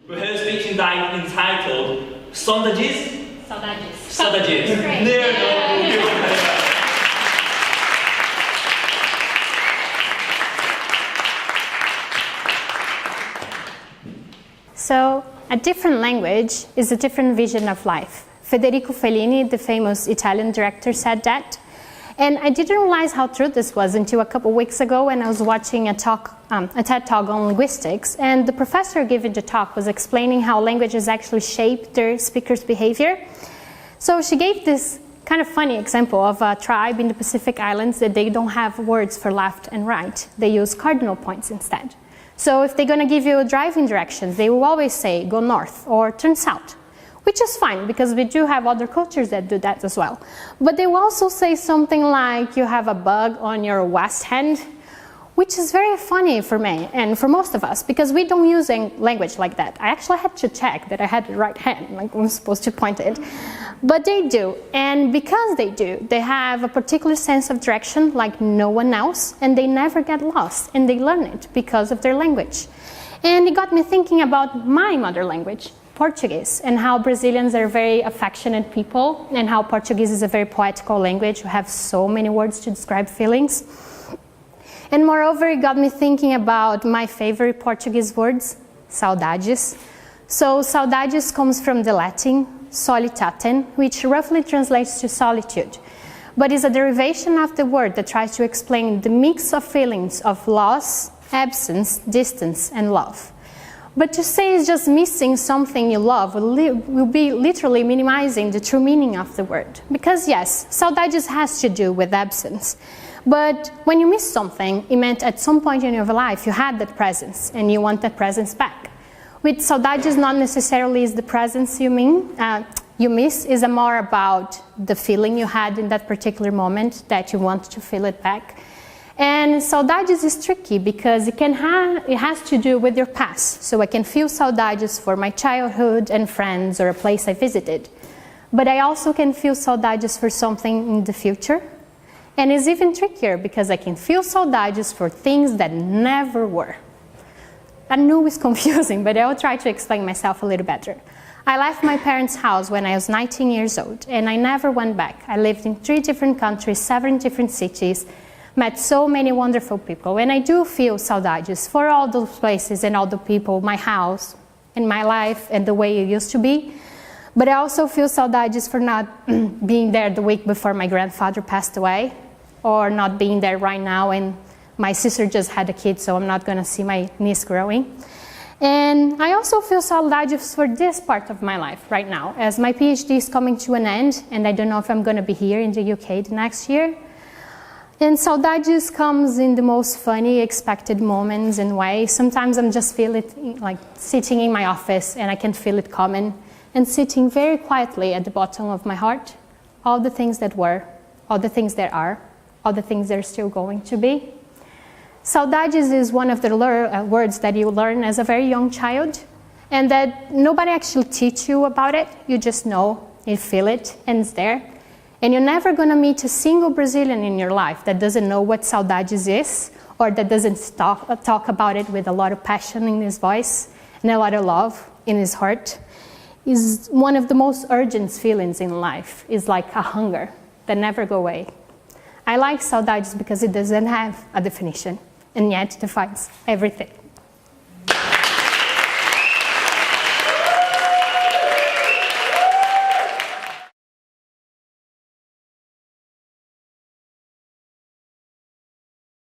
Her speech entitled Saudades? Saudades. Saudades. Great. So, a different language is a different vision of life. Federico Fellini, the famous Italian director, said that. And I didn't realize how true this was until a couple of weeks ago when I was watching a TED Talk on linguistics, and the professor giving the talk was explaining how languages actually shape their speakers' behavior. So she gave this kind of funny example of a tribe in the Pacific Islands that they don't have words for left and right. They use cardinal points instead. So if they're going to give you driving directions, they will always say go north or turn south, which is fine because we do have other cultures that do that as well. But they will also say something like you have a bug on your west hand, which is very funny for me and for most of us because we don't use language like that. I actually had to check that I had the right hand, like I'm supposed to point it. But they do, and because they do, they have a particular sense of direction like no one else, and they never get lost, and they learn it because of their language. And it got me thinking about my mother language, Portuguese, and how Brazilians are very affectionate people, and how Portuguese is a very poetical language. You have so many words to describe feelings. And moreover, it got me thinking about my favorite Portuguese words, saudades. So saudades comes from the Latin solitatem, which roughly translates to solitude, but is a derivation of the word that tries to explain the mix of feelings of loss, absence, distance, and love. But to say it's just missing something you love will be literally minimizing the true meaning of the word. Because yes, saudades has to do with absence. But when you miss something, it meant at some point in your life you had that presence and you want that presence back. With saudades, not necessarily is the presence you miss, is more about the feeling you had in that particular moment that you want to feel it back. And saudades is tricky because it has to do with your past. So I can feel saudades for my childhood and friends or a place I visited. But I also can feel saudades for something in the future. And it's even trickier because I can feel saudades for things that never were. I know it's confusing, but I'll try to explain myself a little better. I left my parents' house when I was 19 years old, and I never went back. I lived in 3 different countries, 7 different cities, met so many wonderful people, and I do feel saudades for all those places and all the people, my house, and my life, and the way it used to be. But I also feel saudades for not being there the week before my grandfather passed away, or not being there right now, and my sister just had a kid, so I'm not going to see my niece growing. And I also feel saudades for this part of my life right now, as my PhD is coming to an end, and I don't know if I'm going to be here in the UK the next year. And saudades comes in the most funny, expected moments and ways. Sometimes I'm just feel it like sitting in my office, and I can feel it coming, and sitting very quietly at the bottom of my heart, all the things that were, all the things that are, all the things that are still going to be. Saudades is one of the words that you learn as a very young child, and that nobody actually teach you about it. You just know, you feel it, and it's there. And you're never going to meet a single Brazilian in your life that doesn't know what saudades is, or that doesn't talk about it with a lot of passion in his voice and a lot of love in his heart. Is one of the most urgent feelings in life. It's like a hunger that never goes away. I like saudades because it doesn't have a definition, and yet defines everything.